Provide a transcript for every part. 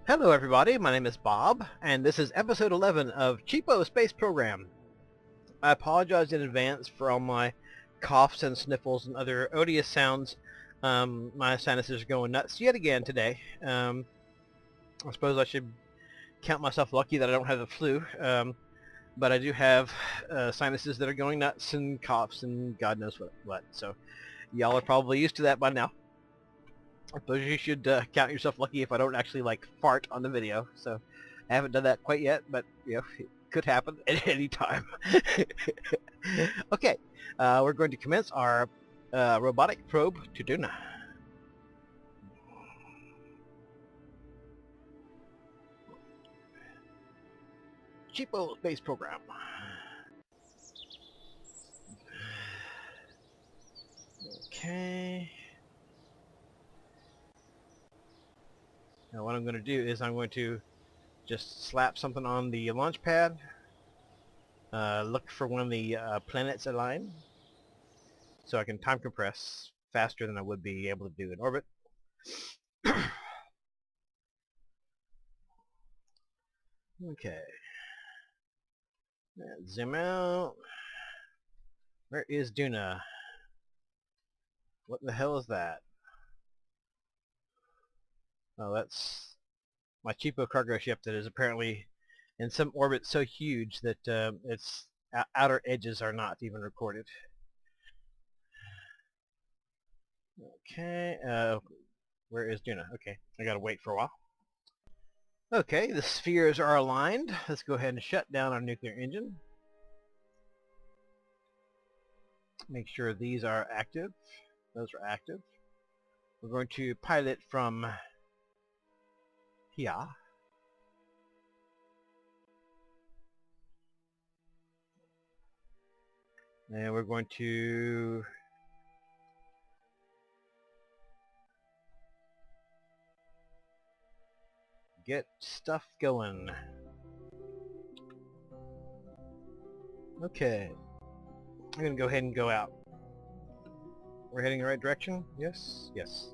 Hello everybody, my name is Bob, and this is episode 11 of Cheapo Space Program. I apologize in advance for all my coughs and sniffles and other odious sounds. My sinuses are going nuts yet again today. I suppose I should count myself lucky that I don't have the flu, but I do have sinuses that are going nuts and coughs and God knows what. So y'all are probably used to that by now. I suppose you should count yourself lucky if I don't actually like fart on the video. So I haven't done that quite yet, but you know, it could happen at any time. Okay, we're going to commence our robotic probe to Duna. Cheapo space program. Okay. Now what I'm going to do is I'm going to just slap something on the launch pad, look for one of the planets align, so I can time compress faster than I would be able to do in orbit. Okay. Zoom out. Where is Duna? What the hell is that? Oh, that's my cheapo cargo ship that is apparently in some orbit so huge that its outer edges are not even recorded. Okay, where is Duna? Okay, I gotta wait for a while. Okay, the spheres are aligned. Let's go ahead and shut down our nuclear engine. Make sure these are active. Those are active. We're going to pilot from here. And we're going to get stuff going. Okay. I'm going to go ahead and go out. We're heading the right direction? Yes? Yes.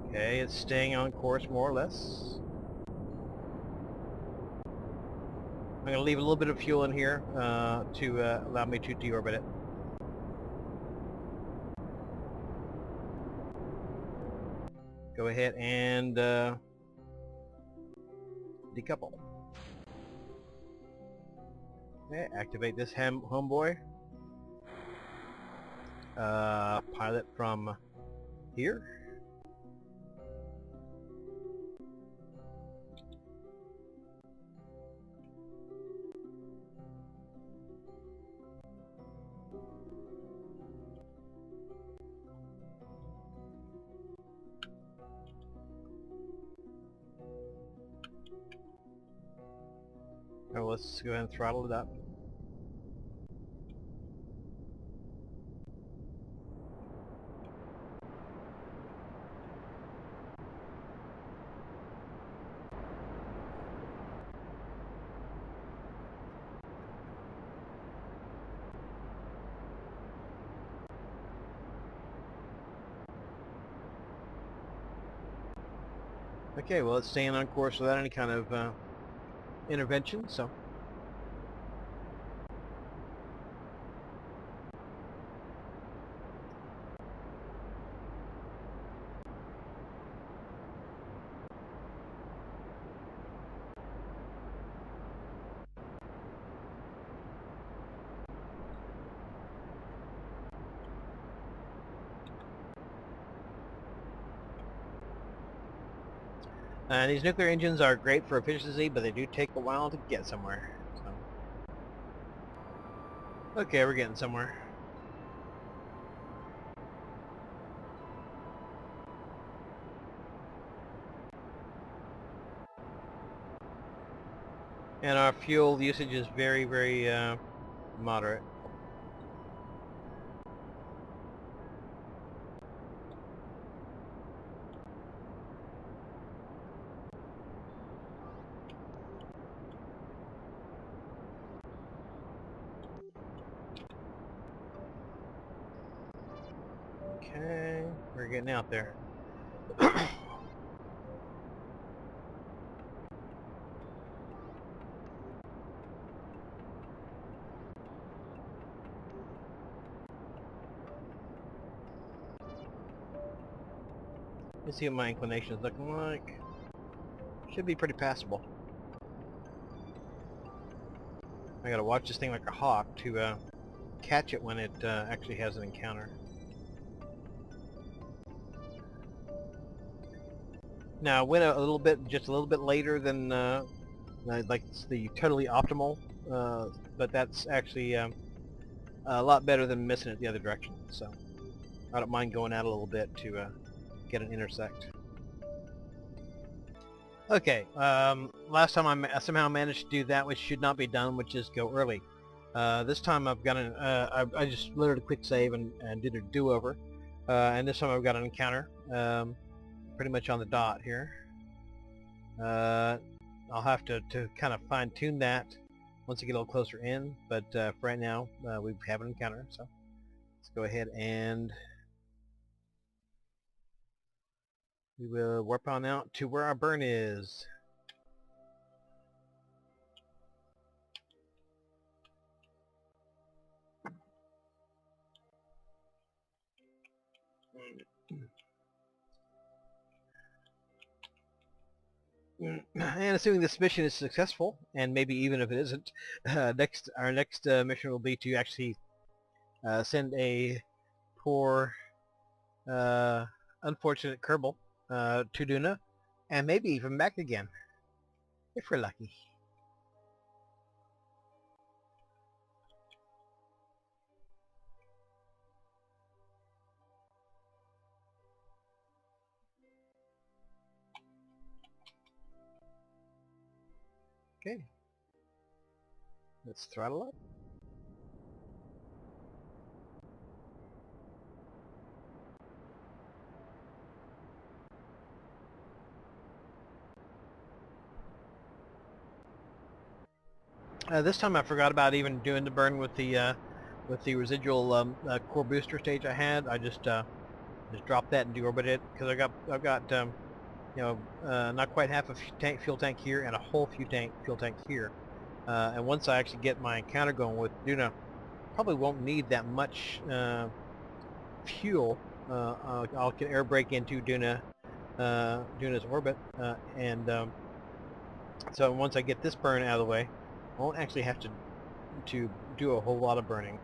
Okay, it's staying on course more or less. I'm going to leave a little bit of fuel in here to allow me to deorbit it. Go ahead and decouple. Okay, activate this homeboy. Pilot from here. Oh, let's go ahead and throttle it up. Okay, well it's staying on course without any kind of intervention, so. These nuclear engines are great for efficiency, but they do take a while to get somewhere. So. Okay, we're getting somewhere. And our fuel usage is very, very moderate. Okay, we're getting out there. Let's see what my inclination is looking like. Should be pretty passable. I gotta watch this thing like a hawk to catch it when it actually has an encounter. Now I went a little bit, just a little bit later than like the totally optimal, but that's actually a lot better than missing it the other direction. So I don't mind going out a little bit to get an intersect. Okay, last time I somehow managed to do that which should not be done, which is go early. This time I've got an, I just loaded a quick save and did a do-over, and this time I've got an encounter, pretty much on the dot here. I'll have to kind of fine-tune that once I get a little closer in, but for right now we have an encounter, so let's go ahead and we will warp on out to where our burn is. And assuming this mission is successful, and maybe even if it isn't, our next mission will be to actually send a poor, unfortunate Kerbal to Duna, and maybe even back again, if we're lucky. Okay, let's throttle up. This time I forgot about even doing the burn with the residual core booster stage I had. I just dropped that and deorbited it because I've got you know, not quite half a fuel tank here and a whole fuel tank here. And once I actually get my encounter going with Duna, probably won't need that much fuel. I'll can air brake into Duna's orbit, and so once I get this burn out of the way, I won't actually have to do a whole lot of burning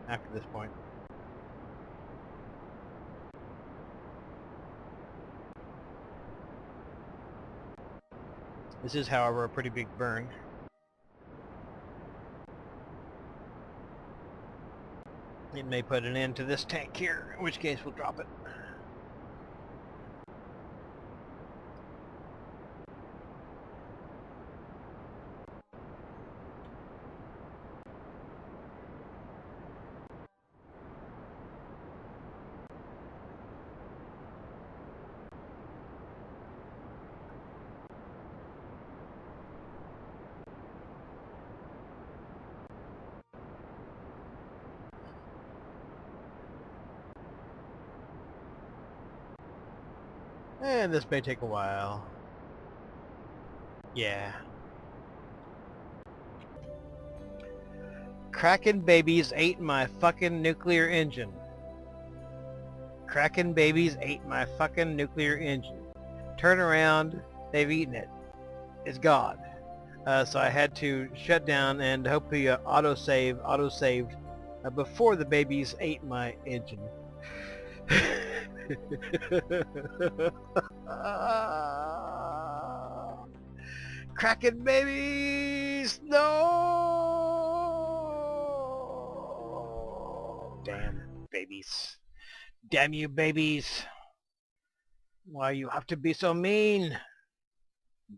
after this point. This is, however, a pretty big burn. It may put an end to this tank here, in which case we'll drop it. And this may take a while. Yeah. Kraken babies ate my fucking nuclear engine. Kraken babies ate my fucking nuclear engine. Turn around, they've eaten it. It's gone. So I had to shut down and hopefully autosaved before the babies ate my engine. Kraken babies! No! Damn babies. Damn you babies. Why you have to be so mean?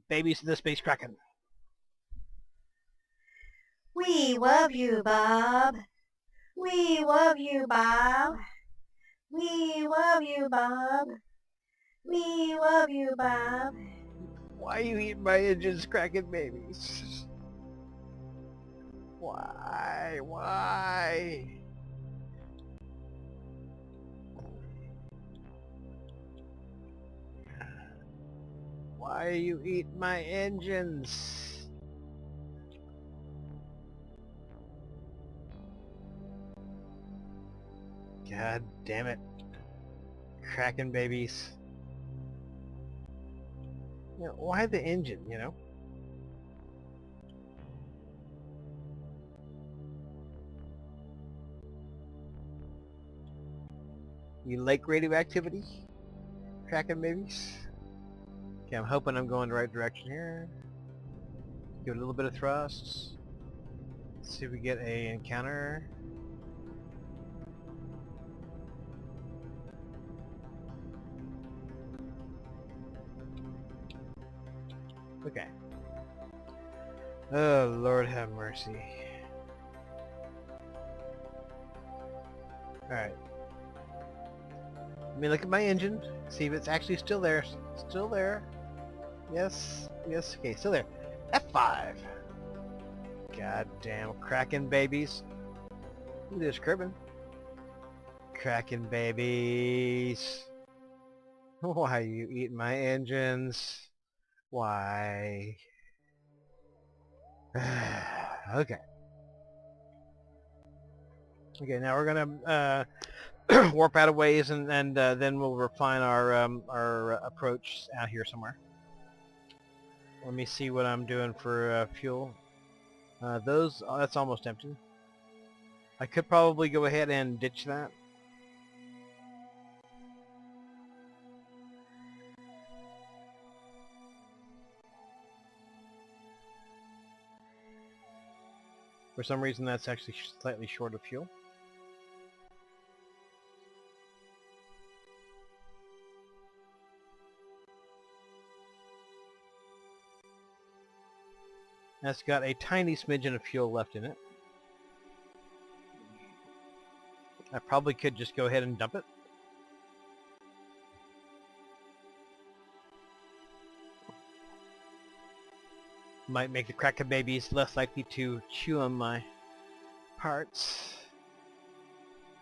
Babies to the space Kraken. We love you, Bob. We love you, Bob. We love you, Bob. We love you, Bob. Why you eating my engines, Kraken babies? Why? Why? Why you eat my engines? God damn it. Kraken babies. You know, why the engine, you know? You like radioactivity? Kraken babies? Okay, I'm hoping I'm going the right direction here. Give it a little bit of thrust. Let's see if we get a encounter. Okay. Oh, Lord have mercy. Alright. Let me look at my engine, see if it's actually still there. Still there. Yes. Yes. Okay, still there. F5. Goddamn Kraken babies. Look at this, Kerbin. Kraken babies. Why you eat my engines? Why? Okay. Okay, now we're gonna warp out of ways, and then we'll refine our approach out here somewhere. Let me see what I'm doing for fuel. That's almost empty. I could probably go ahead and ditch that. For some reason, that's actually slightly short of fuel. That's got a tiny smidgen of fuel left in it. I probably could just go ahead and dump it. Might make the Kraken babies less likely to chew on my parts.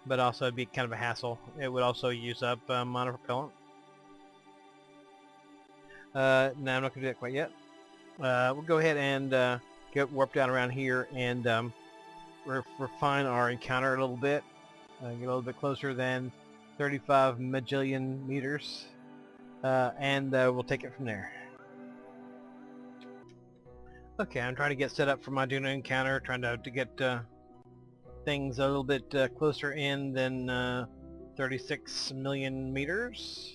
But also it'd be kind of a hassle. It would also use up monopropellant. No, I'm not going to do that quite yet. We'll go ahead and get warped down around here and refine our encounter a little bit. Get a little bit closer than 35 majillion meters. And we'll take it from there. Okay, I'm trying to get set up for my Duna encounter, trying to get things a little bit closer in than 36 million meters.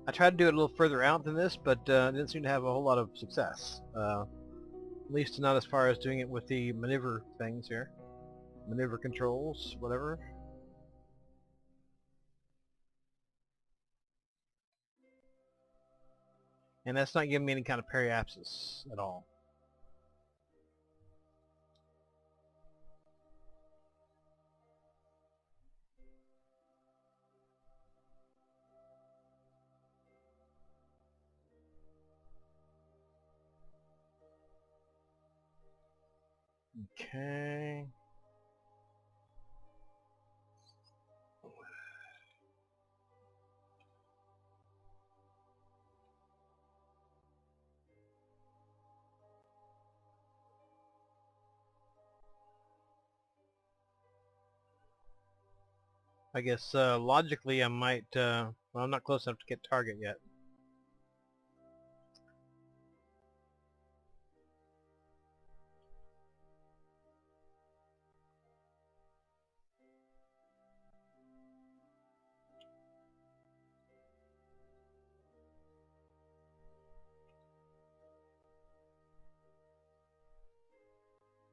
I tried to do it a little further out than this, but didn't seem to have a whole lot of success. At least not as far as doing it with the maneuver things here. Maneuver controls, whatever. And that's not giving me any kind of periapsis at all. Okay. I guess logically I might, well, I'm not close enough to get target yet.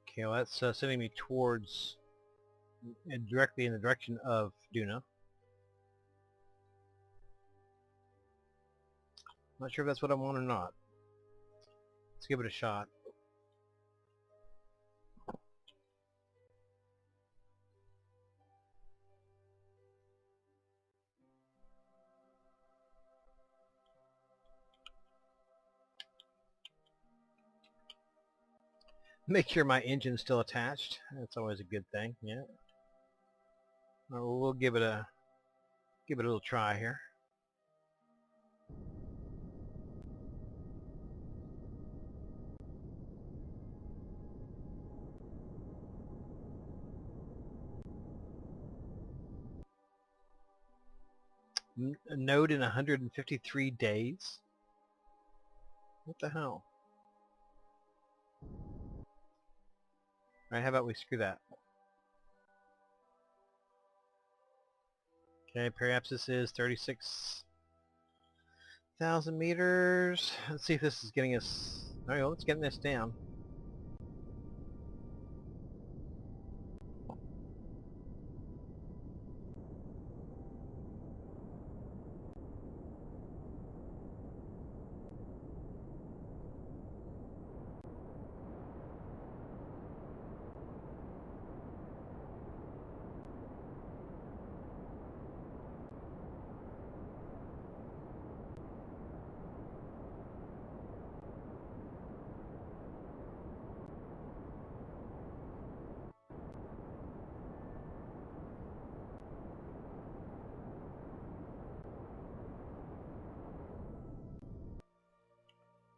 Okay, well that's sending me towards, directly in the direction of Duna. Not sure if that's what I want or not. Let's give it a shot. Make sure my engine's still attached. That's always a good thing, yeah. We'll give it a little try here. A node in 153 days? What the hell? Alright, how about we screw that? Okay, perhaps this is 36,000 meters. Let's see if this is getting us... Alright, well, let's get this down.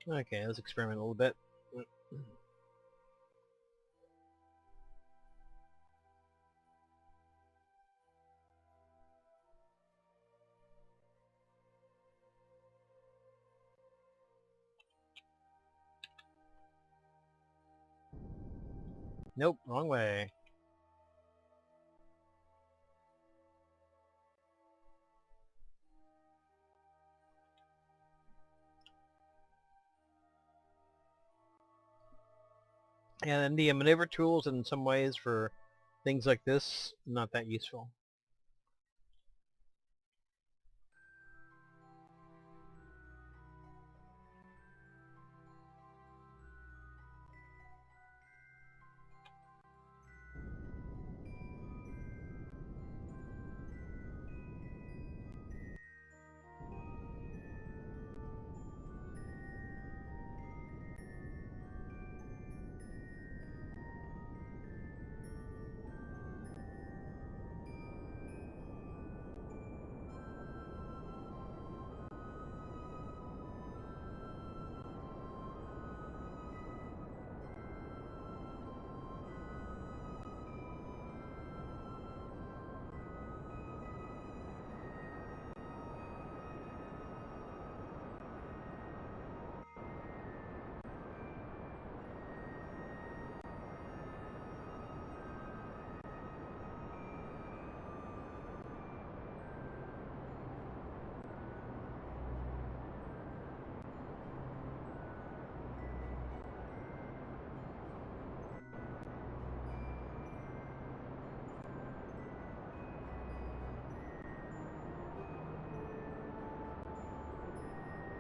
Okay, let's experiment a little bit. Nope, wrong way. And the maneuver tools in some ways for things like this, not that useful.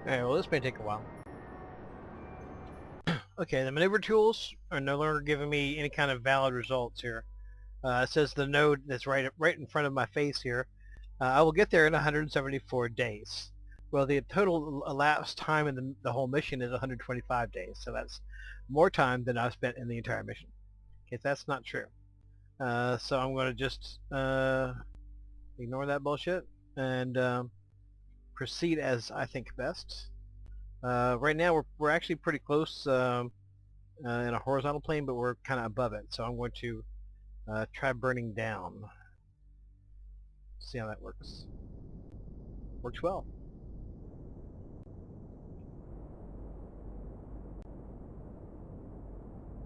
Alright, well this may take a while. Okay, the maneuver tools are no longer giving me any kind of valid results here. It says the node that's right in front of my face here. I will get there in 174 days. Well, the total elapsed time in the whole mission is 125 days, so that's more time than I've spent in the entire mission. Okay, that's not true. So I'm going to just ignore that bullshit and proceed as I think best. Right now we're actually pretty close in a horizontal plane, but we're kind of above it, so I'm going to try burning down. See how that works. Works well.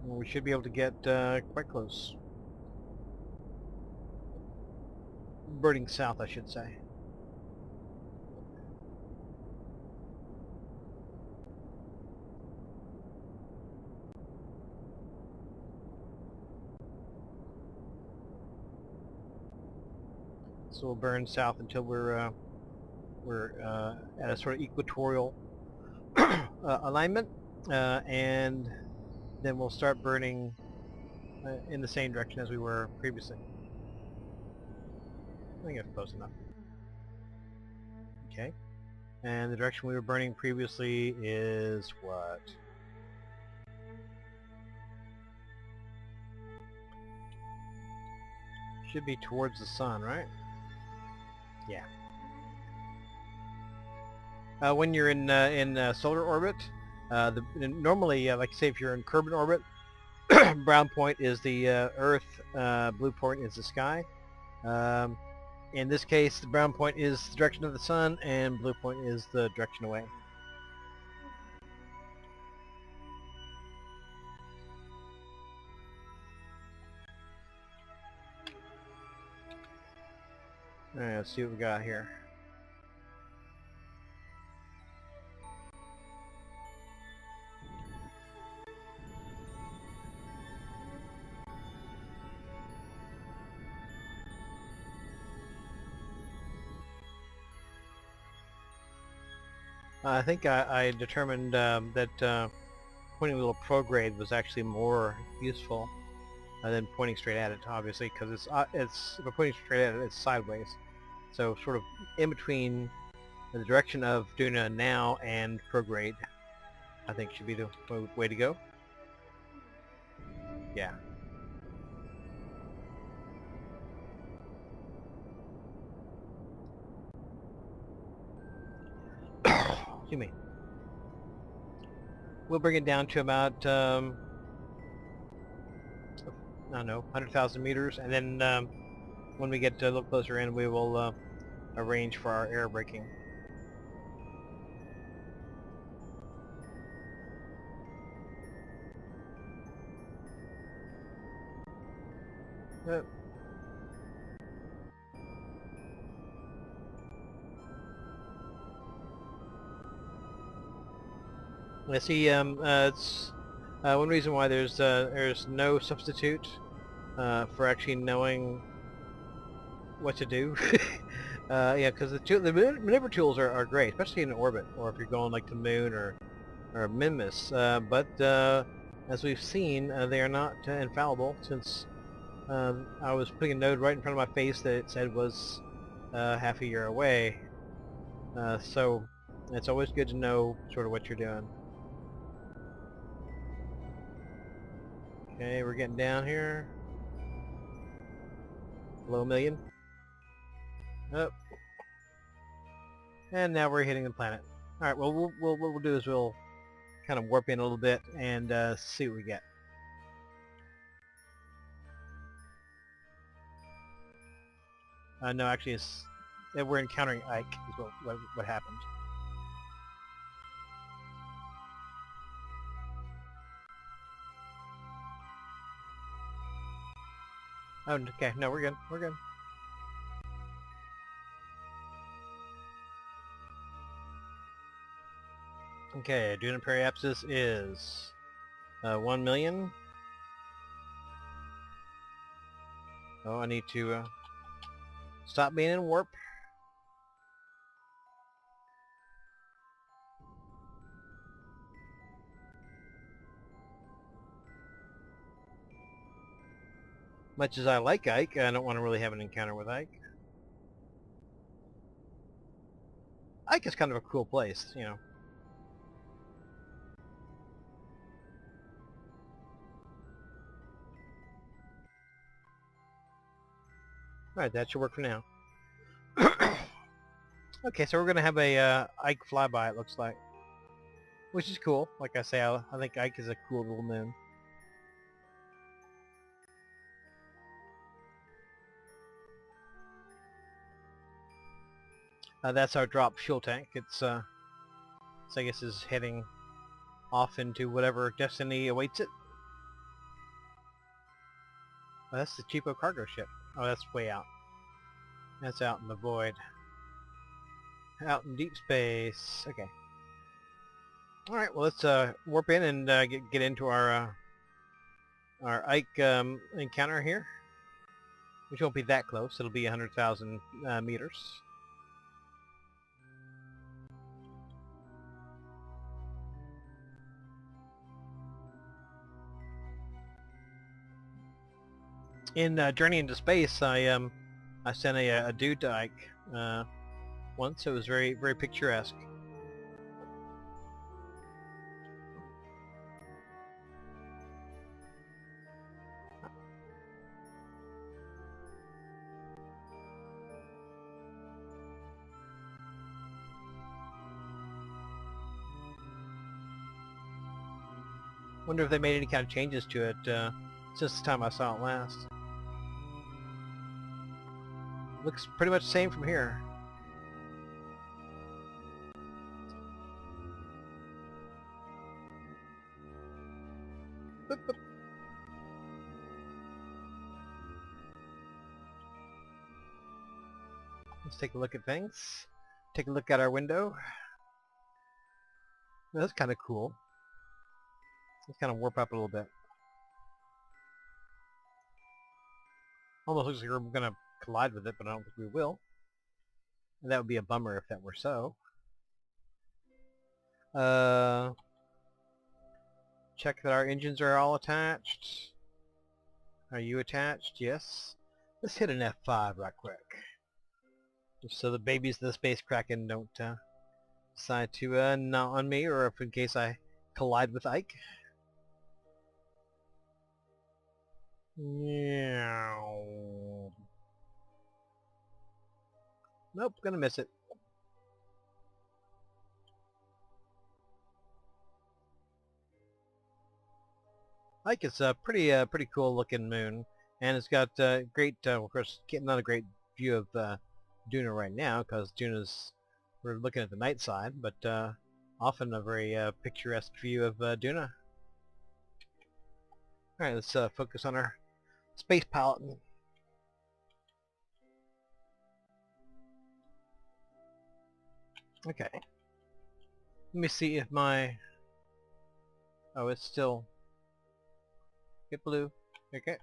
Well, we should be able to get quite close. Burning south, I should say. So we'll burn south until we're at a sort of equatorial alignment, and then we'll start burning in the same direction as we were previously. I think that's close enough. Okay. And the direction we were burning previously is what? Should be towards the sun, right? Yeah. When you're in solar orbit, normally, like say if you're in Kerbin orbit, brown point is the Earth, blue point is the sky. In this case, the brown point is the direction of the sun, and blue point is the direction away. Alright, let's see what we got here. I think I determined that pointing a little prograde was actually more useful than pointing straight at it, obviously, because if I'm pointing straight at it, it's sideways. So sort of in between the direction of Duna now and prograde, I think should be the way to go. Yeah. Excuse me. We'll bring it down to about, I don't know, 100,000 meters, and then when we get a little closer in, we will arrange for our air braking. I see. It's one reason why there's no substitute for actually knowing what to do. Yeah, because the maneuver tools are great, especially in orbit, or if you're going like the moon or Mimus. But as we've seen, they are not infallible. Since I was putting a node right in front of my face that it said was half a year away. So it's always good to know sort of what you're doing. Okay, we're getting down here. Below a million. Up. And now we're hitting the planet. Alright, well, what we'll do is we'll kind of warp in a little bit and see what we get. No, actually, we're encountering Ike, is what happened. Oh, okay, no, we're good. We're good. Okay, Duna periapsis is 1 million. Oh, I need to stop being in warp. Much as I like Ike, I don't want to really have an encounter with Ike. Ike is kind of a cool place, you know. Alright, that should work for now. Okay, so we're going to have a Ike flyby, it looks like. Which is cool. Like I say, I think Ike is a cool little moon. That's our drop fuel tank. It's, so I guess is heading off into whatever destiny awaits it. Oh, that's the Cheapo cargo ship. Oh, that's way out. That's out in the void. Out in deep space. Okay. Alright, well let's warp in and get into our Ike encounter here. Which won't be that close. It'll be 100,000 meters. In Journey into Space, I sent a dude to Ike once. It was very picturesque. Wonder if they made any kind of changes to it since the time I saw it last. Looks pretty much the same from here. Boop, boop. Let's take a look at things. Take a look at our window. That's kind of cool. Let's kind of warp up a little bit. Almost looks like we're going to collide with it, but I don't think we will. And that would be a bummer if that were so. Check that our engines are all attached. Are you attached? Yes. Let's hit an F5 right quick. Just so the babies of the space Kraken don't decide to gnaw on me, or if in case I collide with Ike. Meow. Nope, gonna miss it. Ike is a pretty cool looking moon, and it's got great, of course, not a great view of Duna right now, because we're looking at the night side, but often a very picturesque view of Duna. Alright, let's focus on our space pilot. Okay. Let me see if my... Oh, it's still... Get blue. Okay.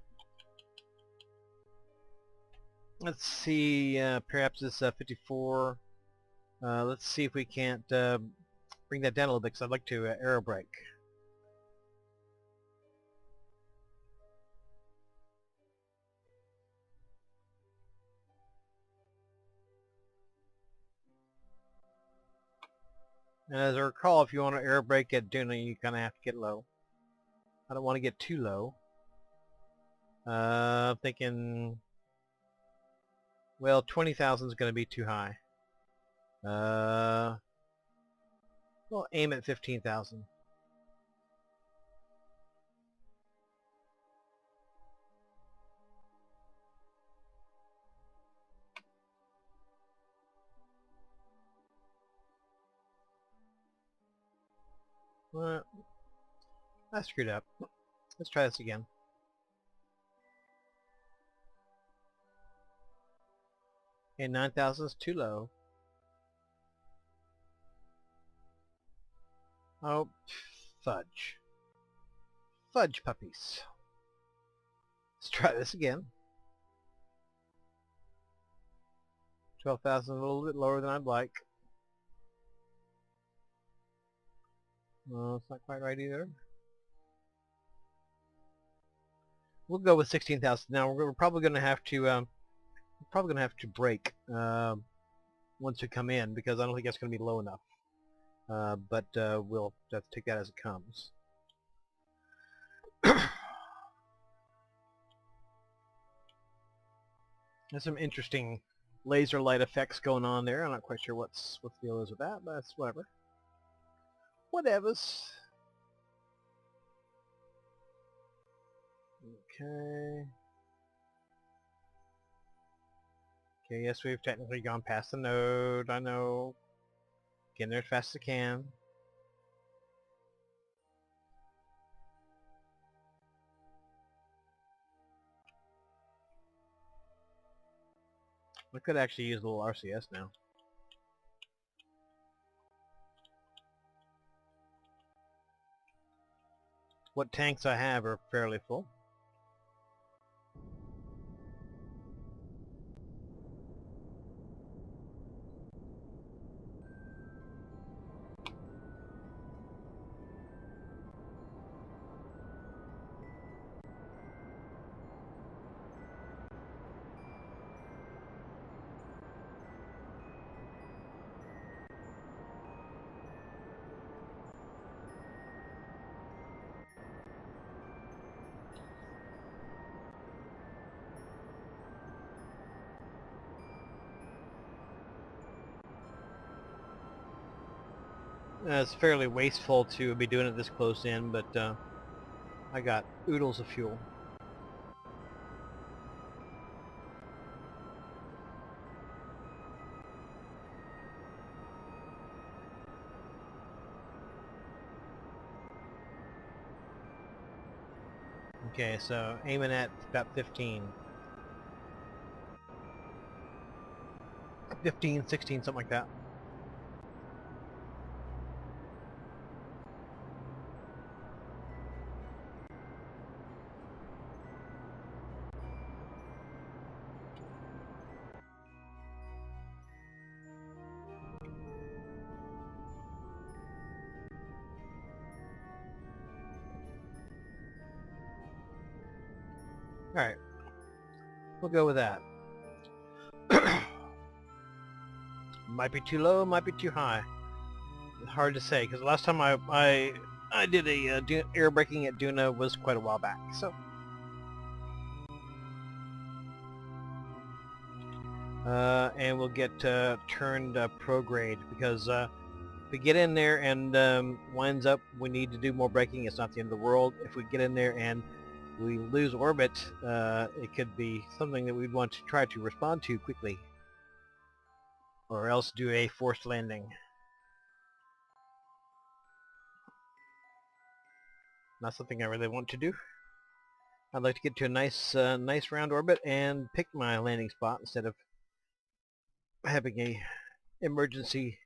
Let's see, perhaps it's 54. Let's see if we can't bring that down a little bit, because I'd like to aero brake. And as I recall, if you want to aero brake at Duna, you kind of have to get low. I don't want to get too low. I'm thinking... Well, 20,000 is going to be too high. We'll aim at 15,000. Well, I screwed up. Let's try this again. Okay, 9,000 is too low. Oh, fudge. Fudge puppies. Let's try this again. 12,000, a little bit lower than I'd like. No, it's not quite right either. We'll go with 16,000. Now we're probably going to have to brake once we come in, because I don't think that's going to be low enough. But we'll have to take that as it comes. There's some interesting laser light effects going on there. I'm not quite sure what the deal is with that, but that's whatever. Whatevers. Okay. Okay, yes, we've technically gone past the node, I know. Getting there as fast as I can. I could actually use a little RCS now. What tanks I have are fairly full. It's fairly wasteful to be doing it this close in, but I got oodles of fuel. Okay, so aiming at about 15. 15, 16, something like that. Alright, we'll go with that. Might be too low, might be too high. Hard to say, because last time I did a air braking at Duna was quite a while back, so... and we'll get turned prograde, because if we get in there and winds up we need to do more braking, it's not the end of the world. If we get in there and we lose orbit, it could be something that we'd want to try to respond to quickly, or else do a forced landing. Not something I really want to do. I'd like to get to a nice round orbit and pick my landing spot instead of having a emergency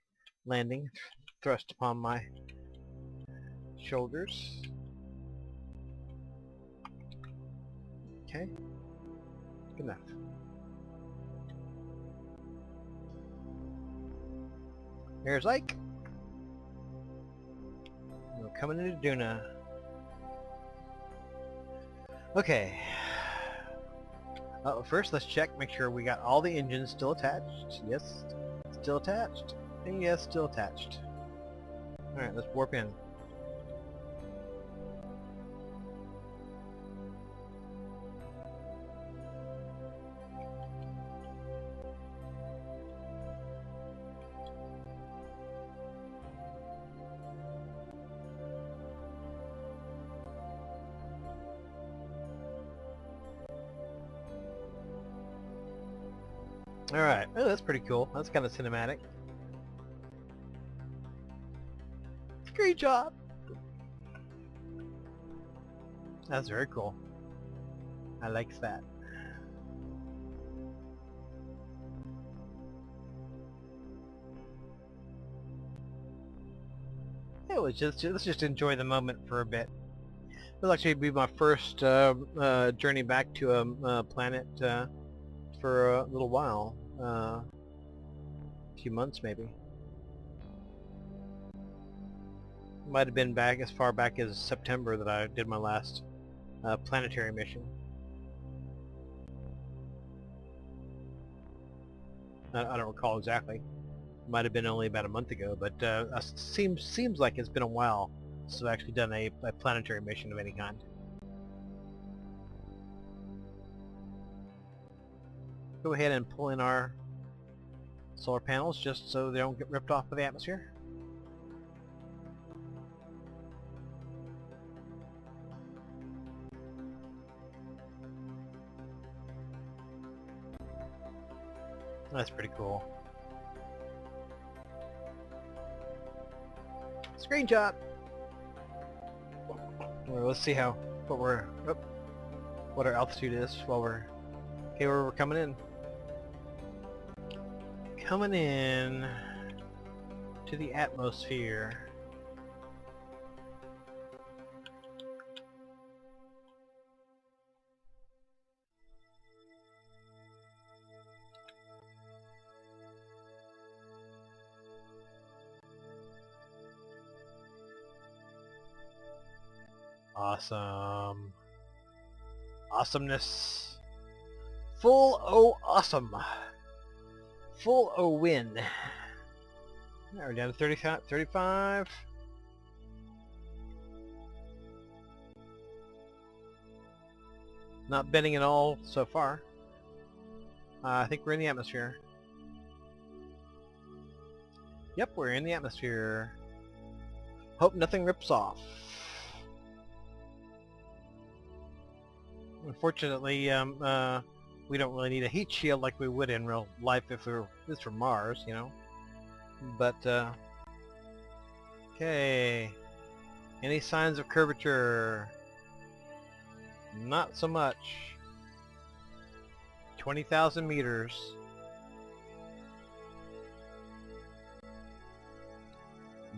landing thrust upon my shoulders. Okay, good enough. There's Ike. We're coming into Duna. Okay. First, let's check, make sure we got all the engines still attached. Yes, still attached. And yes, still attached. Alright, let's warp in. Alright, oh, that's pretty cool. That's kind of cinematic. Great job! That's very cool. I like that. It was just, let's just enjoy the moment for a bit. It'll actually be my first journey back to a planet for a little while. A few months maybe. Might have been back as far back as September that I did my last planetary mission. I don't recall exactly. Might have been only about a month ago, but seems like it's been a while since I've actually done a planetary mission of any kind. Go ahead and pull in our solar panels just so they don't get ripped off by the atmosphere. That's pretty cool. Screenshot! Well, let's see what our altitude is while we're... Okay, where we're coming in. Coming in to the atmosphere. Awesome. Awesomeness. Full O awesome. Full O win. Now we're down to 35. Not bending at all so far. I think we're in the atmosphere. Yep, we're in the atmosphere. Hope nothing rips off. Unfortunately, we don't really need a heat shield like we would in real life if we were this from Mars, you know. But okay. Any signs of curvature? Not so much. 20,000 meters.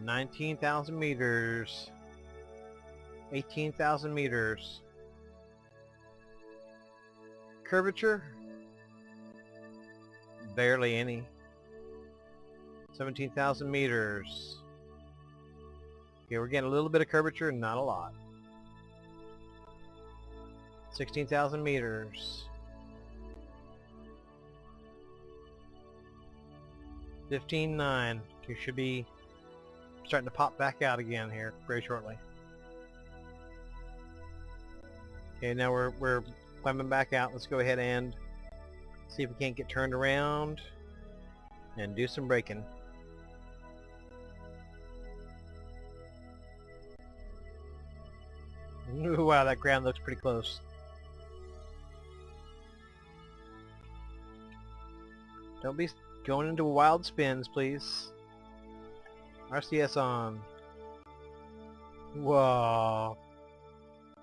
19,000 meters. 18,000 meters. Curvature? Barely any. 17,000 meters. Okay, we're getting a little bit of curvature, not a lot. 16,000 meters. 15.9. You should be starting to pop back out again here very shortly. Okay, now we're climbing back out. Let's go ahead and see if we can't get turned around and do some braking. Ooh, wow, that ground looks pretty close. Don't be going into wild spins, please. RCS on. Whoa.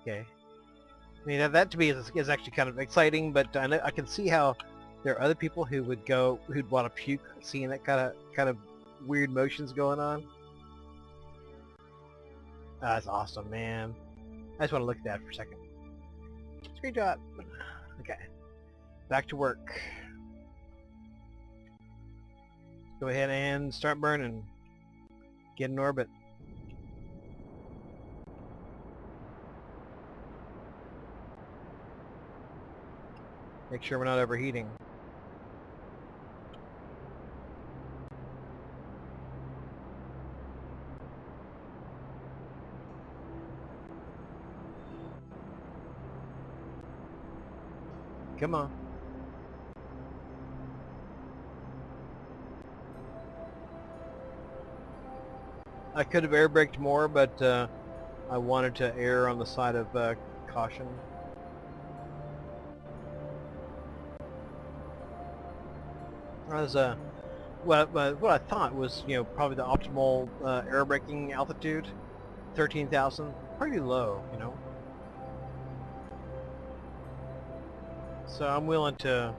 Okay. I mean, that to me is actually kind of exciting, but I can see how there are other people who who'd want to puke seeing that kind of weird motions going on. That's awesome, man. I just want to look at that for a second. Screenshot. Okay. Back to work. Go ahead and start burning. Get in orbit. Make sure we're not overheating. Come on. I could have air braked more, but I wanted to err on the side of caution. As what I thought was, you know, probably the optimal air braking altitude, 13,000, pretty low, you know. So I'm willing to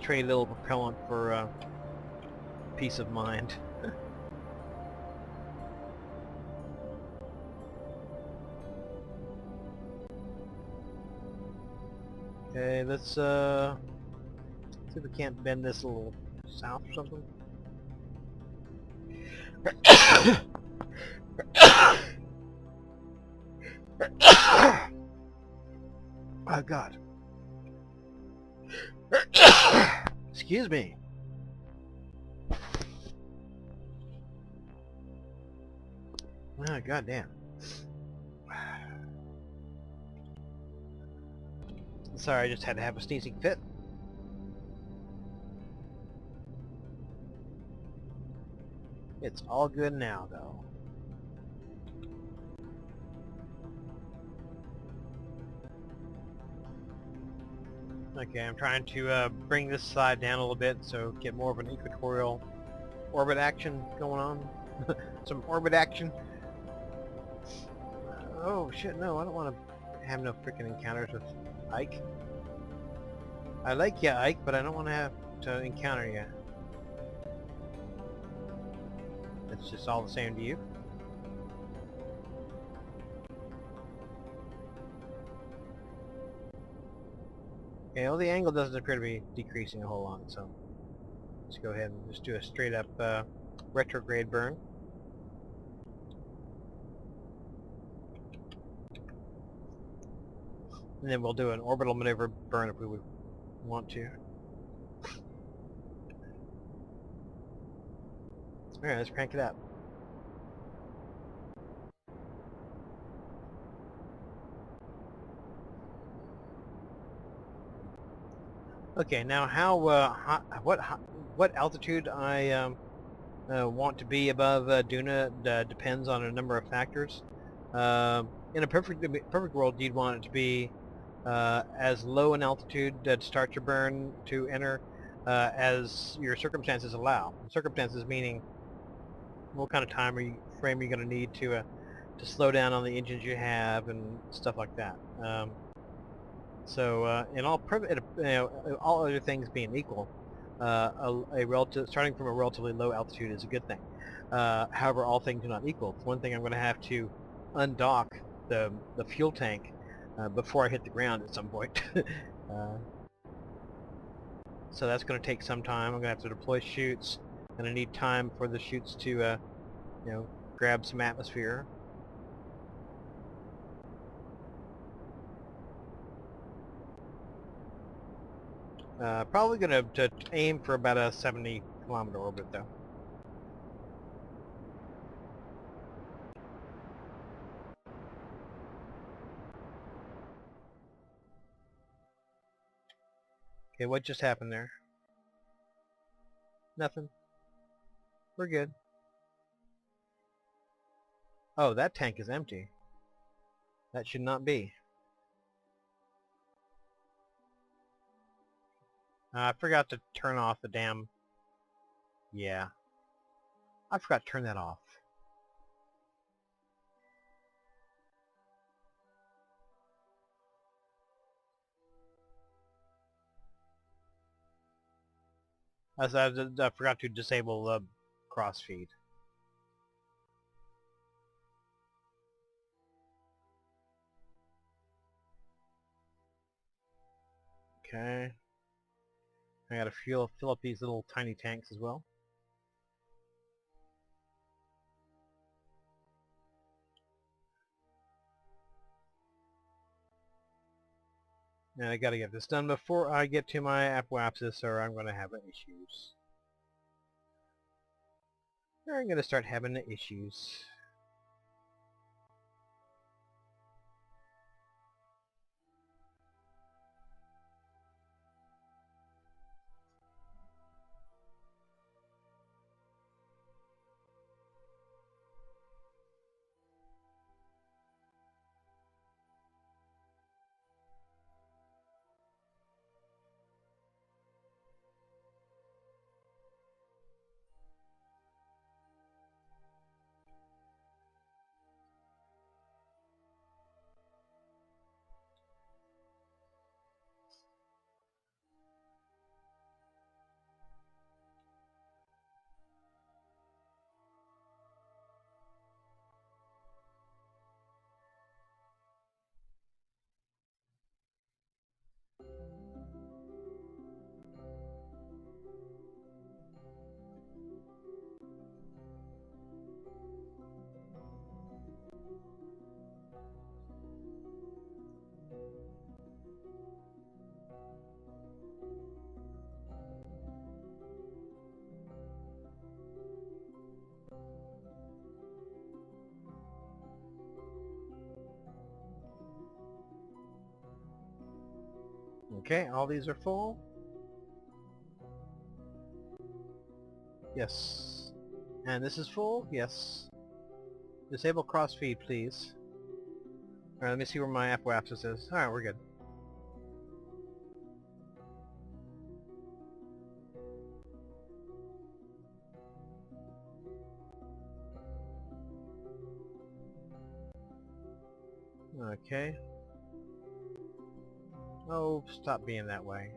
trade a little propellant for peace of mind. Okay, let's see if we can't bend this a little south or something. Oh God. Excuse me. Oh, goddamn. Sorry, I just had to have a sneezing fit. It's all good now, though. Okay, I'm trying to bring this side down a little bit so get more of an equatorial orbit action going on. Some orbit action. Oh shit, no, I don't want to have no freaking encounters with Ike. I like you, Ike, but I don't want to have to encounter you. It's just all the same to you. Okay, well, the angle doesn't appear to be decreasing a whole lot, so let's go ahead and just do a straight up retrograde burn. And then we'll do an orbital maneuver burn if we would want to. Alright, let's crank it up. Okay, now what altitude I want to be above Duna depends on a number of factors. In a perfect world, you'd want it to be as low an altitude to start your burn to enter as your circumstances allow. Circumstances meaning what kind of frame are you going to need to slow down on the engines you have and stuff like that. So, all other things being equal, starting from a relatively low altitude is a good thing. However, all things are not equal. For one thing, I'm going to have to undock the fuel tank before I hit the ground at some point. So that's going to take some time. I'm going to have to deploy chutes. Going to need time for the chutes to, grab some atmosphere. Probably going to aim for about a 70-kilometer orbit, though. Okay, what just happened there? Nothing. We're good. Oh, that tank is empty. That should not be. I forgot to turn off the damn... Yeah. I forgot to turn that off. I forgot to disable the crossfeed. Okay. I gotta fill up these little tiny tanks as well. And I gotta get this done before I get to my apoapsis, or I'm gonna have issues. I'm gonna start having issues. Okay, all these are full. Yes. And this is full? Yes. Disable crossfeed, please. Alright, let me see where my apoapsis is. Alright, we're good. Okay. Oh, stop being that way.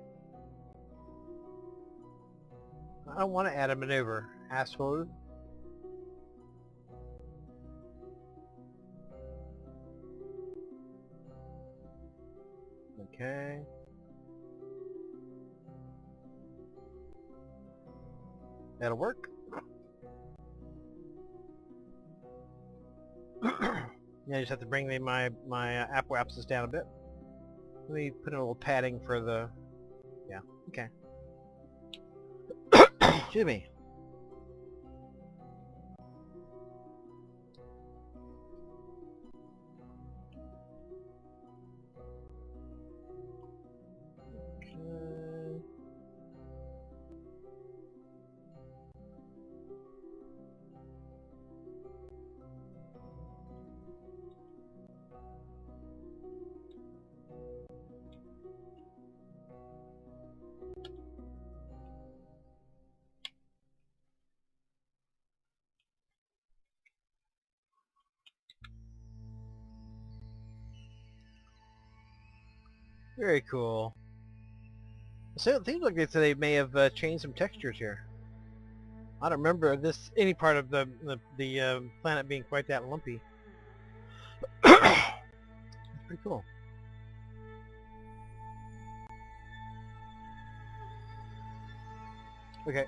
I don't want to add a maneuver, asshole. Okay. That'll work. Yeah, I just have to bring my apoapsis down a bit. Let me put in a little padding for the... Yeah, okay. Excuse me. Okay. Very cool. So it seems like they may have changed some textures here. I don't remember any part of the planet being quite that lumpy. It's pretty cool. Okay.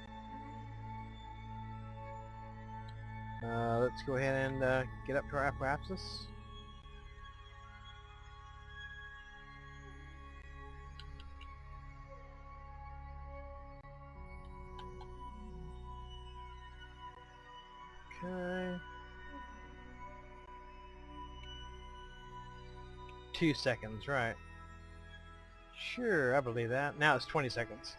Let's go ahead and get up to our apparatus. Okay. 2 seconds, right. Sure, I believe that. Now it's 20 seconds.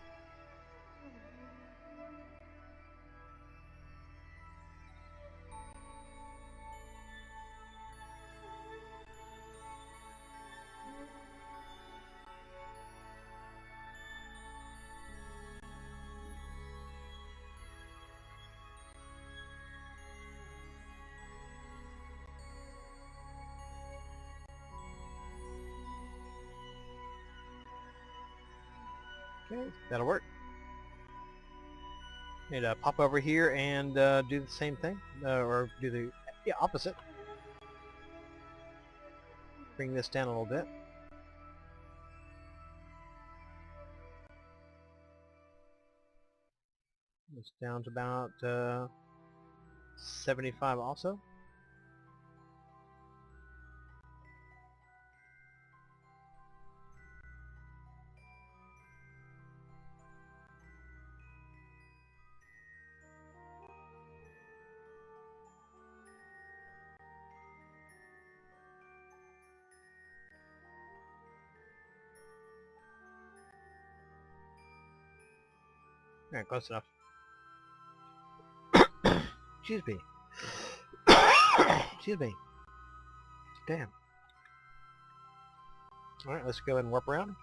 Okay, that'll work. Need to pop over here and do the same thing, or do the opposite. Bring this down a little bit. It's down to about 75 also. Alright, close enough. Excuse me. Excuse me. Damn. Alright, let's go ahead and warp around.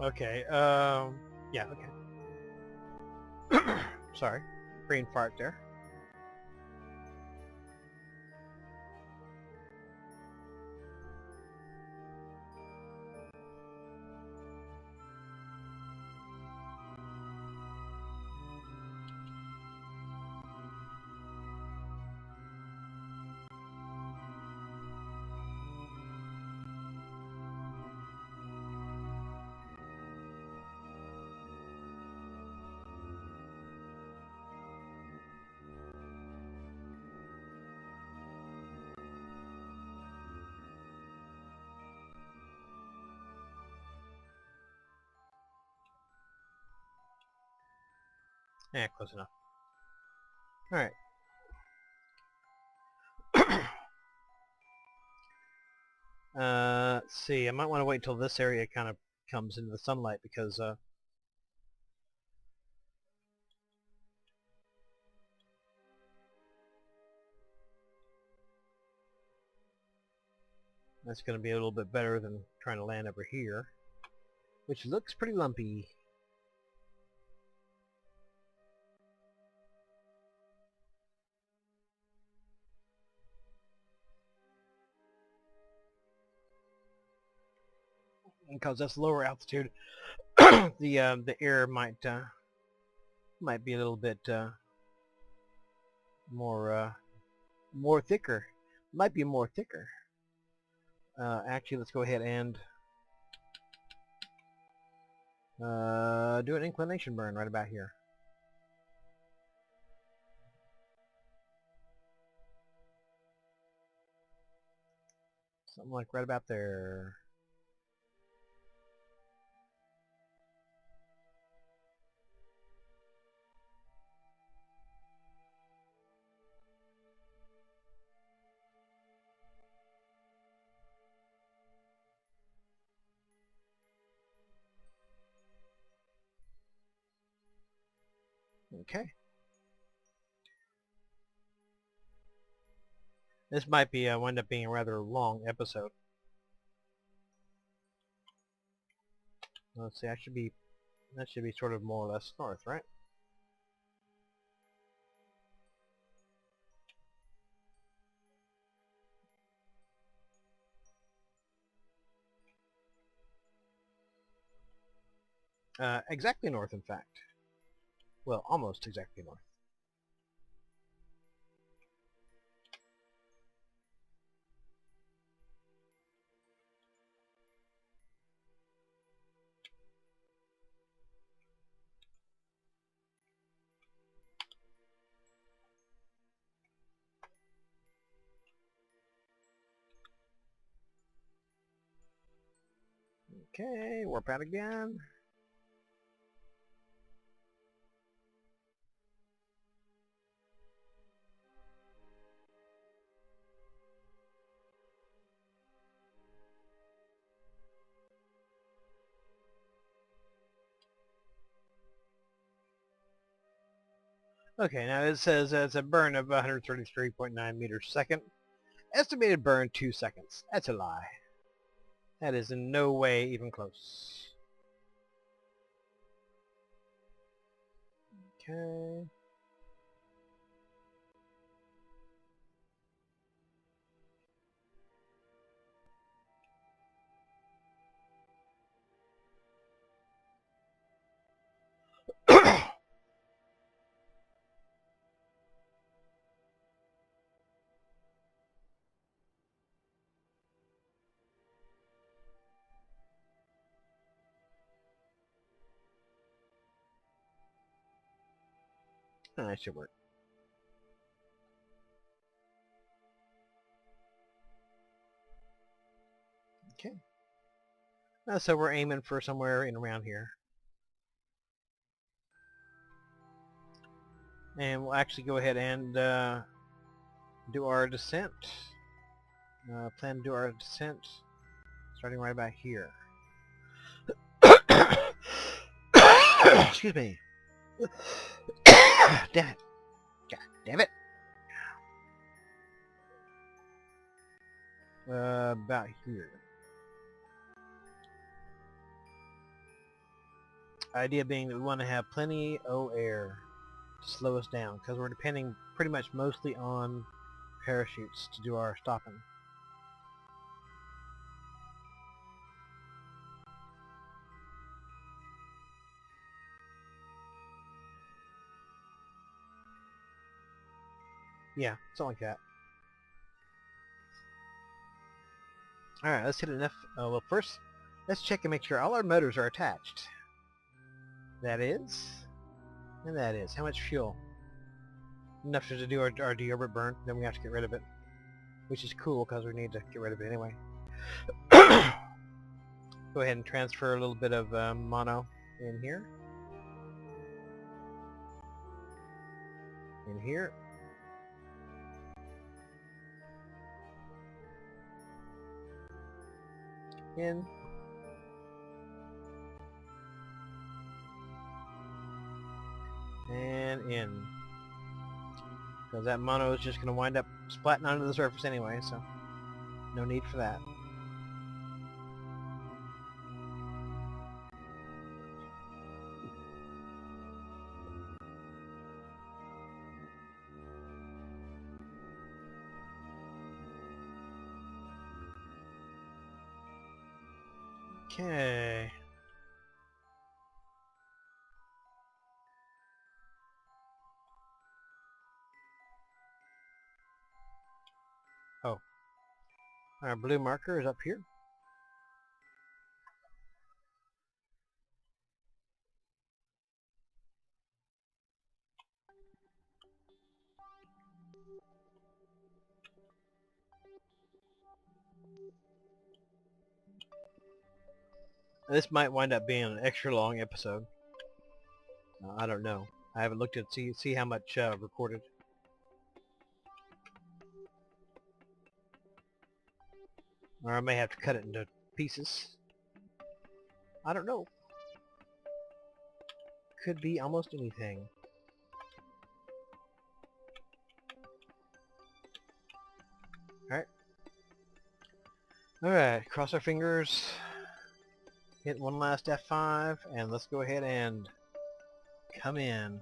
Okay, yeah, okay. Sorry, brain fart there. Yeah, close enough. Alright. Let's see, I might want to wait until this area kind of comes into the sunlight because that's going to be a little bit better than trying to land over here, which looks pretty lumpy. Because that's lower altitude, the air might be a little bit more thicker. Might be more thicker. Actually, let's go ahead and do an inclination burn right about here. Something like right about there. Okay. This might be wind up being a rather long episode. Let's see, that should be sort of more or less north, right? Exactly north, in fact. Well, almost exactly north. Okay, warp out again. Okay, now it says it's a burn of 133.9 meters a second. Estimated burn 2 seconds. That's a lie. That is in no way even close. Okay. That should work. Okay. So we're aiming for somewhere in around here. And we'll actually go ahead and do our descent. Plan to do our descent starting right about here. Excuse me. Damn it. God damn it. About here. Idea being that we want to have plenty of air to slow us down, because we're depending pretty much mostly on parachutes to do our stopping. Yeah, something like that. Alright, let's hit enough. Well, first, let's check and make sure all our motors are attached. That is. And that is. How much fuel? Enough to do our deorbit burn, then we have to get rid of it. Which is cool, because we need to get rid of it anyway. Go ahead and transfer a little bit of mono in here. In here. In. And in. Because that mono is just going to wind up splatting onto the surface anyway, so no need for that. Okay. Oh. Our blue marker is up here. This might wind up being an extra long episode. I don't know. I haven't looked at see how much recorded. Or I may have to cut it into pieces. I don't know. Could be almost anything. Alright, cross our fingers. Hit one last F5, and let's go ahead and come in.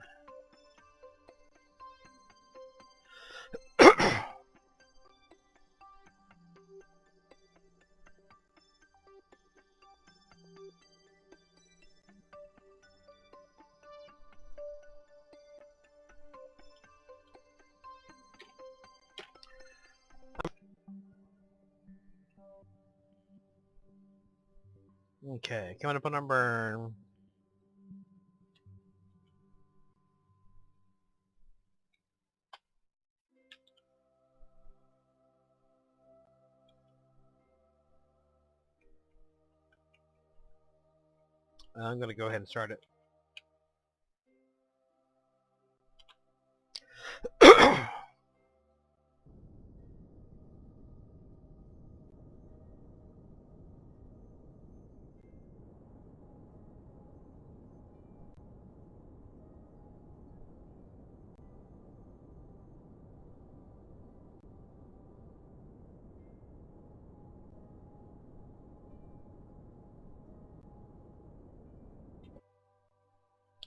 Okay, coming up on our burn. I'm going to go ahead and start it.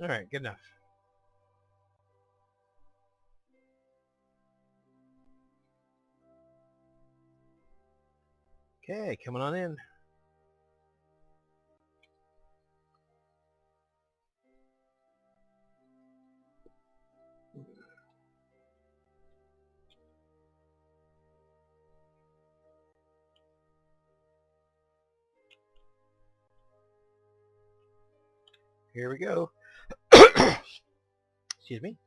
Alright, good enough. Okay, coming on in. Here we go. Excuse me.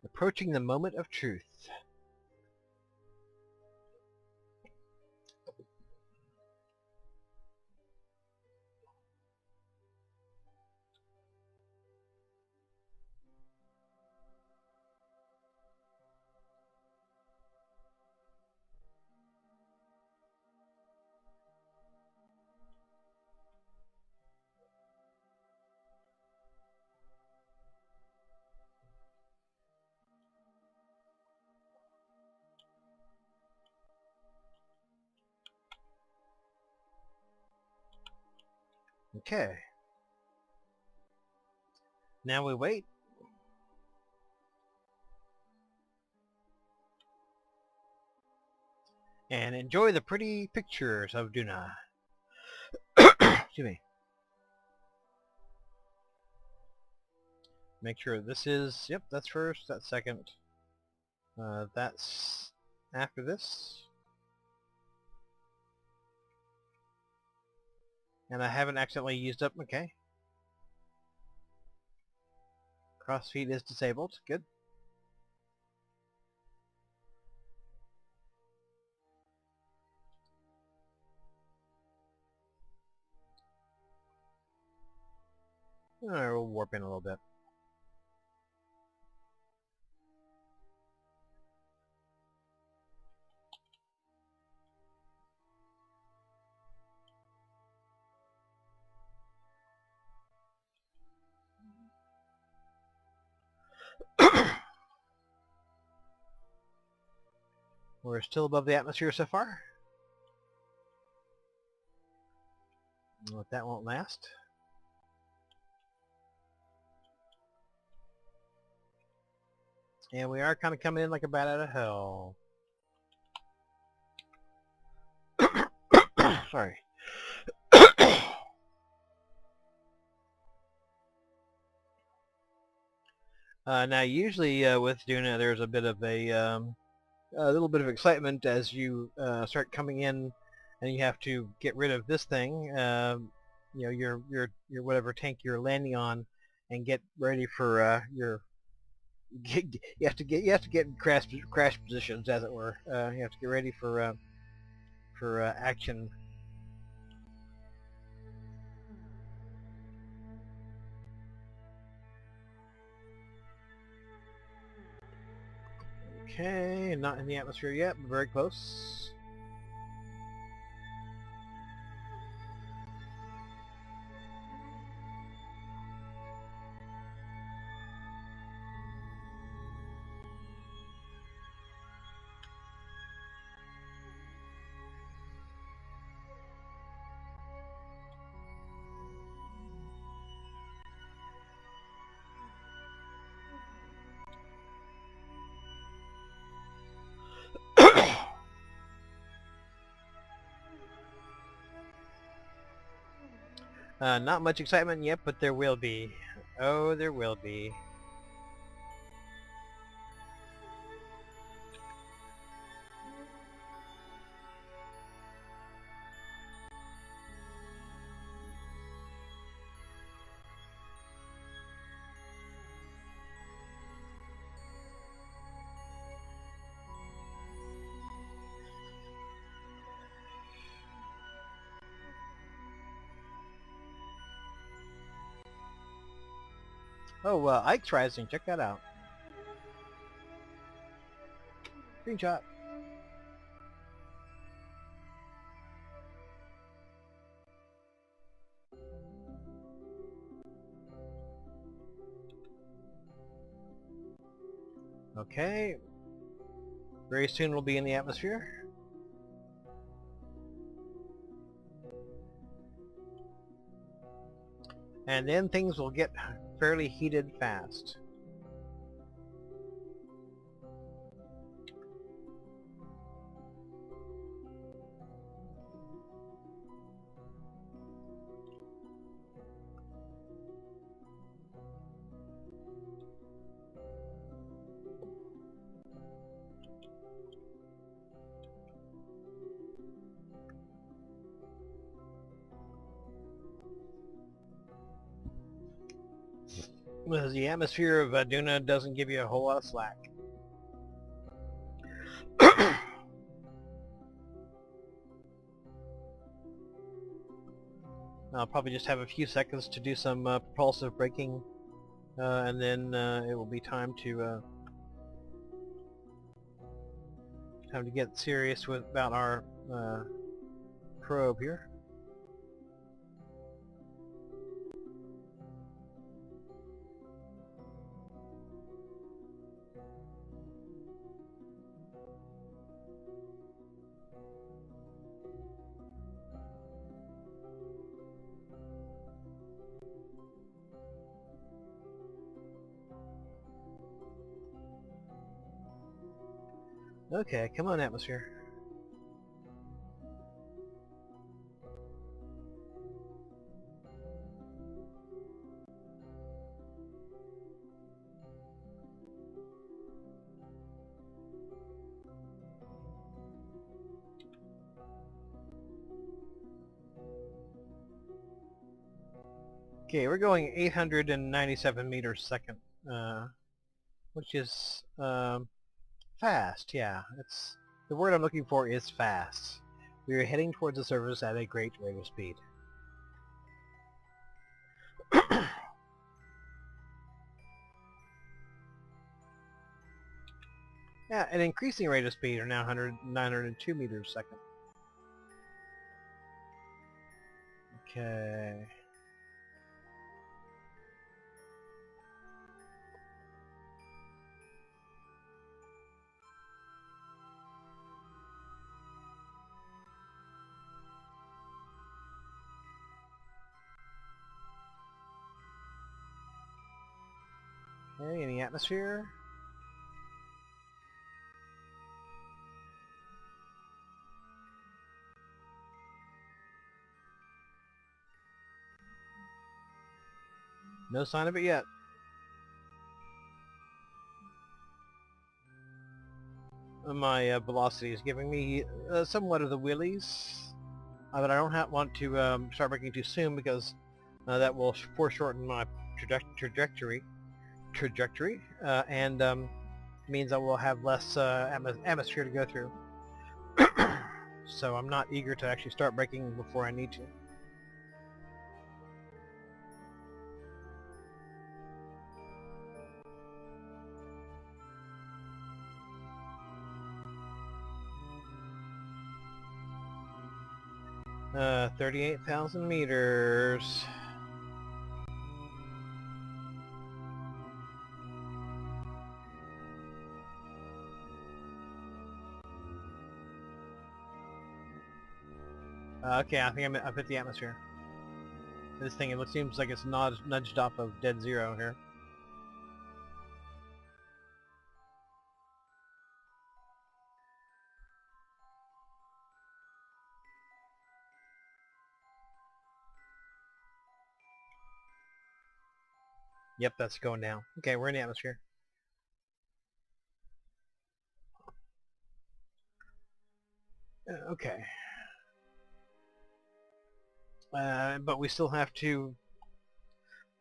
Approaching the moment of truth. Okay. Now we wait. And enjoy the pretty pictures of Duna. Excuse me. Make sure this is, yep, that's first, that's second. That's after this. And I haven't accidentally used up, okay. Crossfeed is disabled, good. Alright, we'll warp in a little bit. We're still above the atmosphere so far. But that won't last. And we are kind of coming in like a bat out of hell. Sorry. Now, usually with Duna, there's a bit of a little bit of excitement as you start coming in, and you have to get rid of this thing. You know, your whatever tank you're landing on, and get ready for your. You have to get in crash positions, as it were. You have to get ready for action. Okay, not in the atmosphere yet, but very close. Not much excitement yet, but there will be. Oh, there will be. Oh, Ike's rising. Check that out. Screenshot. Okay. Very soon we'll be in the atmosphere. And then things will get fairly heated fast. Because the atmosphere of Duna doesn't give you a whole lot of slack. I'll probably just have a few seconds to do some propulsive braking, and then it will be time to get serious about our probe here. Okay, come on, atmosphere. Okay, we're going 897 meters a second, which is fast. Yeah, it's the word I'm looking for is fast. We are heading towards the surface at a great rate of speed. Yeah, an increasing rate of speed are now 902 meters a second. Okay. Okay, in the atmosphere. No sign of it yet. My velocity is giving me somewhat of the willies, but I don't want to start braking too soon because that will foreshorten my trajectory, and means I will have less atmosphere to go through. So I'm not eager to actually start braking before I need to. Uh, 38,000 meters. Okay, I think I've hit the atmosphere. This thing, it seems like it's nudged off of dead zero here. Yep, that's going down. Okay, we're in the atmosphere. Okay. But we still have to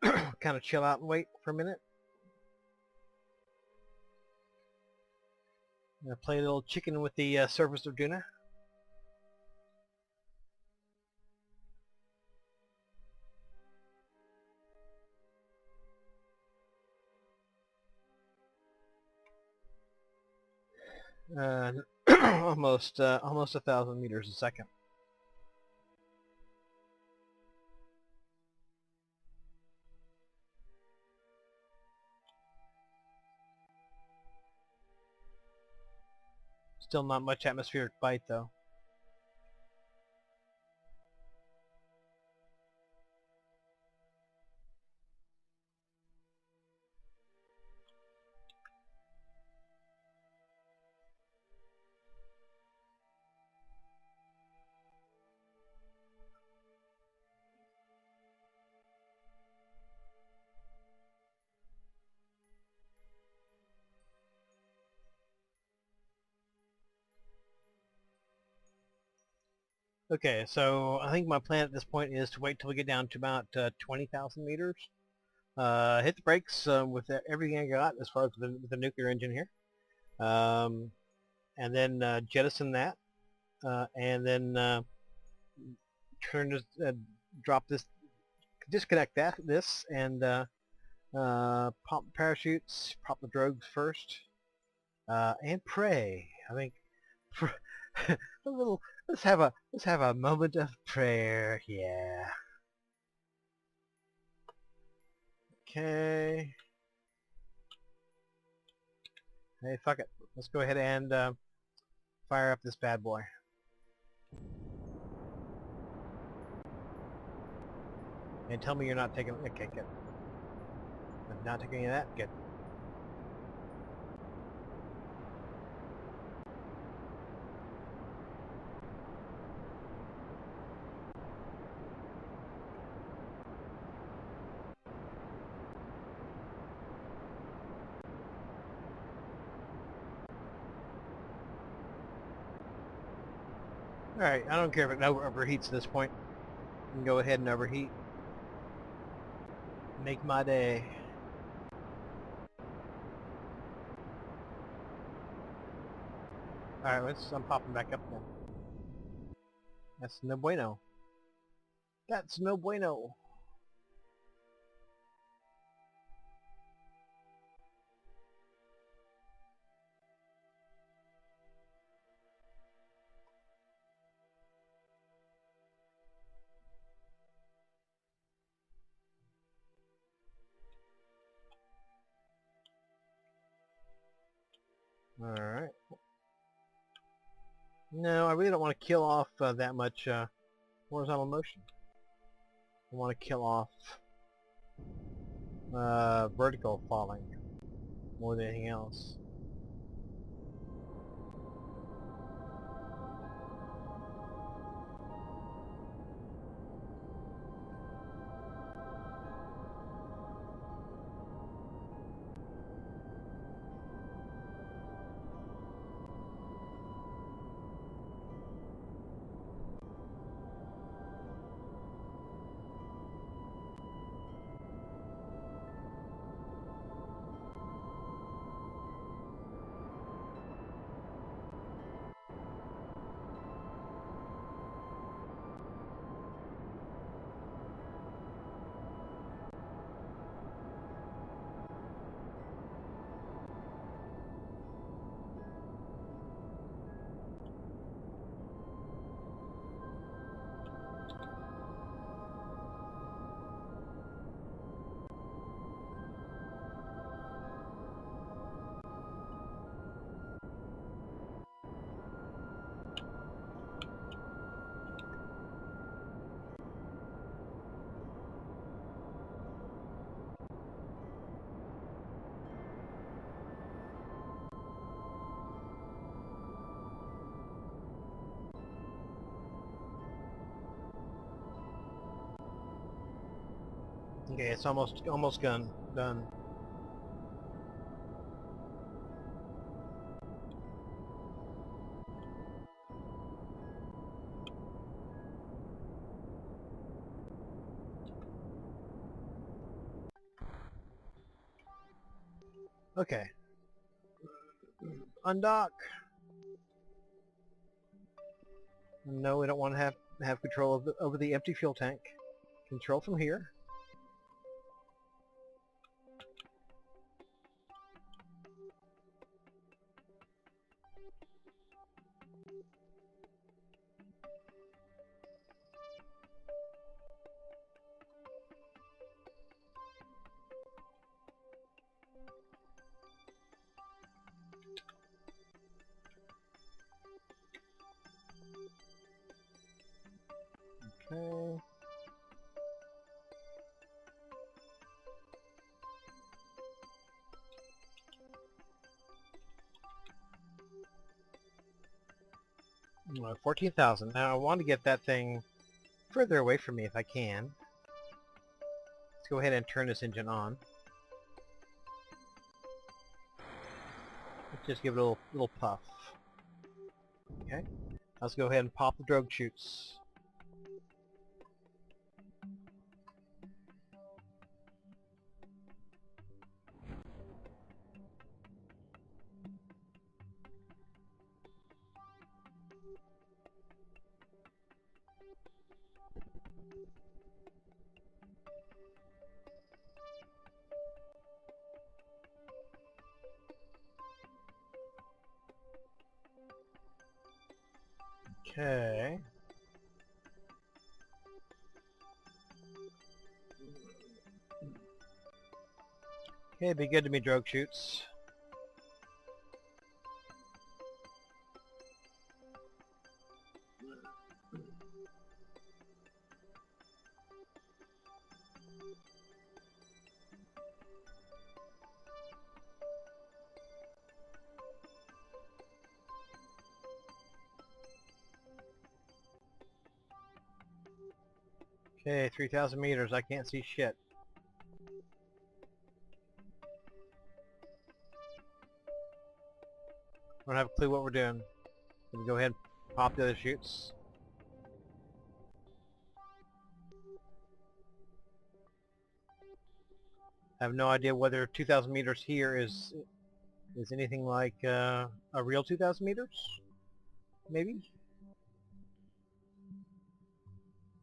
kind of chill out and wait for a minute. Play a little chicken with the surface of Duna. Almost 1,000 meters a second. Still not much atmospheric bite though. Okay, so I think my plan at this point is to wait till we get down to about 20,000 meters. Hit the brakes with everything I got as far as the nuclear engine here. And then jettison that. And then turn this, drop this, disconnect this, and pop the parachutes, pop the drogues first, and pray. I think a little. Let's have a moment of prayer. Yeah. Okay. Hey, fuck it. Let's go ahead and fire up this bad boy. And tell me you're not taking... Okay, good. Not taking any of that? Good. Alright, I don't care if it overheats at this point. You can go ahead and overheat. Make my day. Alright, I'm popping back up then. That's no bueno. That's no bueno. Alright. No, I really don't want to kill off that much horizontal motion. I want to kill off vertical falling more than anything else. Okay, it's almost done. Okay. Undock. No, we don't want to have control over the empty fuel tank. Control from here. Okay. Well, 14,000. Now I want to get that thing further away from me if I can. Let's go ahead and turn this engine on. Let's just give it a little puff. Okay. Let's go ahead and pop the drogue chutes. Okay. Okay, be good to me, drogue chutes. Okay, 3,000 meters. I can't see shit. I don't have a clue what we're doing. Can we go ahead and pop the other chutes? I have no idea whether 2,000 meters here is anything like a real 2,000 meters? Maybe?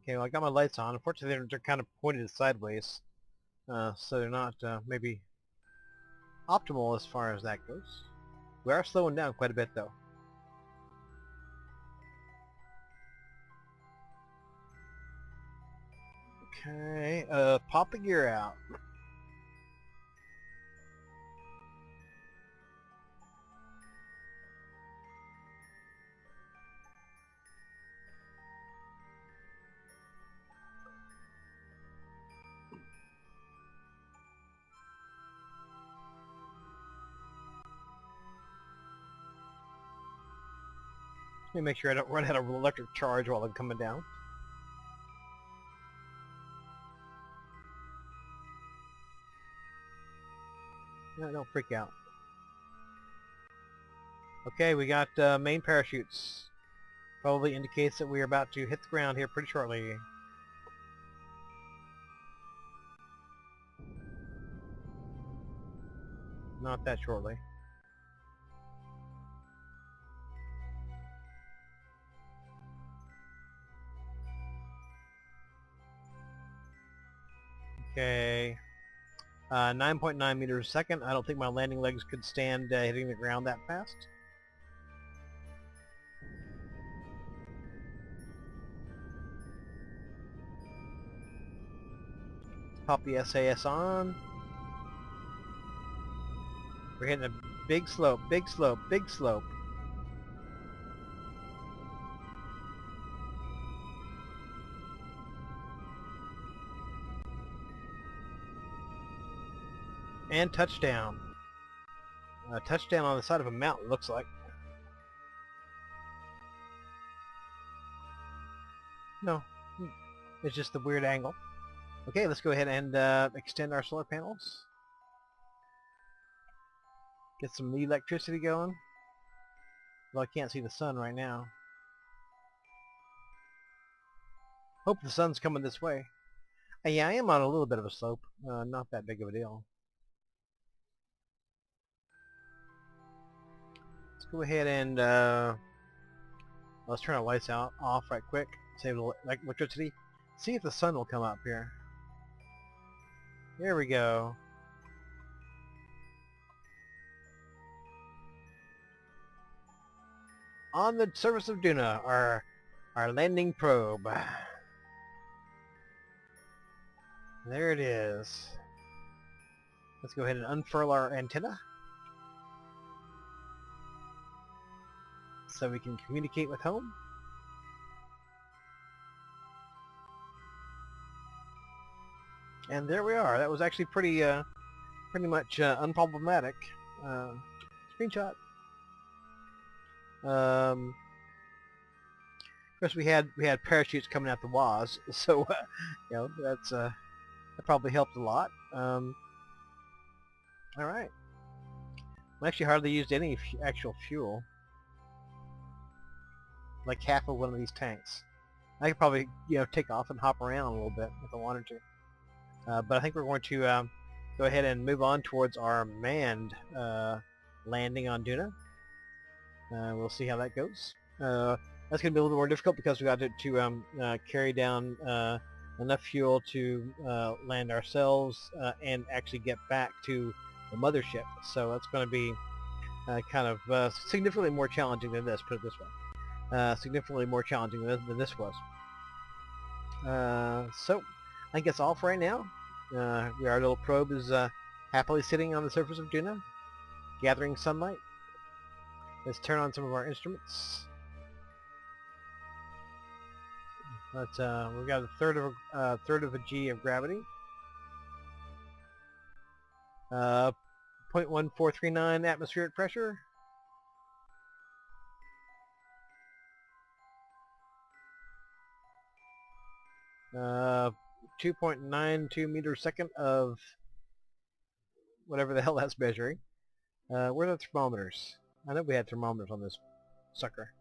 Okay, well I got my lights on. Unfortunately they're kind of pointed sideways. So they're not maybe optimal as far as that goes. We are slowing down quite a bit though. Okay, pop the gear out. Let me make sure I don't run out of electric charge while I'm coming down. No, don't freak out. Okay, we got main parachutes. Probably indicates that we're about to hit the ground here pretty shortly. Not that shortly. Okay. 9.9 meters a second. I don't think my landing legs could stand hitting the ground that fast. Pop the SAS on. We're hitting a big slope, big slope, big slope. And touchdown. Touchdown on the side of a mountain, looks like. No, it's just the weird angle. Okay, let's go ahead and extend our solar panels. Get some electricity going. Well, I can't see the sun right now. Hope the sun's coming this way. Yeah, I am on a little bit of a slope. Not that big of a deal. Let's go ahead and let's turn our lights off right quick. Save the electricity. See if the sun will come up here. There we go. On the surface of Duna, our landing probe. There it is. Let's go ahead and unfurl our antenna so we can communicate with home. And there we are. That was actually pretty much unproblematic. Screenshot. Of course, we had parachutes coming out the waz, so you know that probably helped a lot. All right. I actually hardly used any actual fuel. Like half of one of these tanks. I could probably take off and hop around a little bit if I wanted to. But I think we're going to go ahead and move on towards our manned landing on Duna. We'll see how that goes. That's going to be a little more difficult because we got to carry down enough fuel to land ourselves and actually get back to the mothership. So that's going to be kind of significantly more challenging than this, put it this way. Significantly more challenging than this was. So I think that's all for right now. Our little probe is happily sitting on the surface of Duna, gathering sunlight. Let's turn on some of our instruments. But we've got a third of a G of gravity. 0.1439 atmospheric pressure. Uh, 2.92 meters a second of whatever the hell that's measuring. Where are the thermometers? I know we had thermometers on this sucker.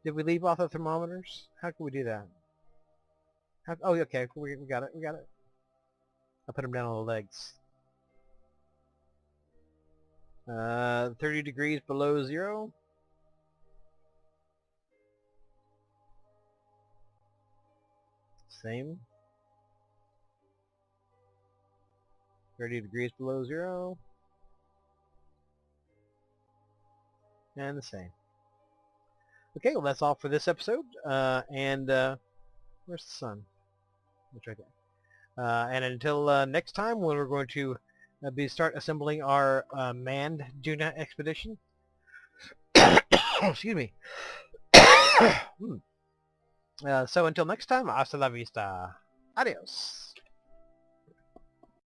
Did we leave off the thermometers? How can we do that? Oh, okay, we got it. I'll put them down on the legs. 30 degrees below zero. Same. 30 degrees below zero. And the same. Okay, well that's all for this episode. And where's the sun? It's right there. And until next time, when we're going to start assembling our manned Duna expedition. Excuse me. So until next time, hasta la vista. Adios.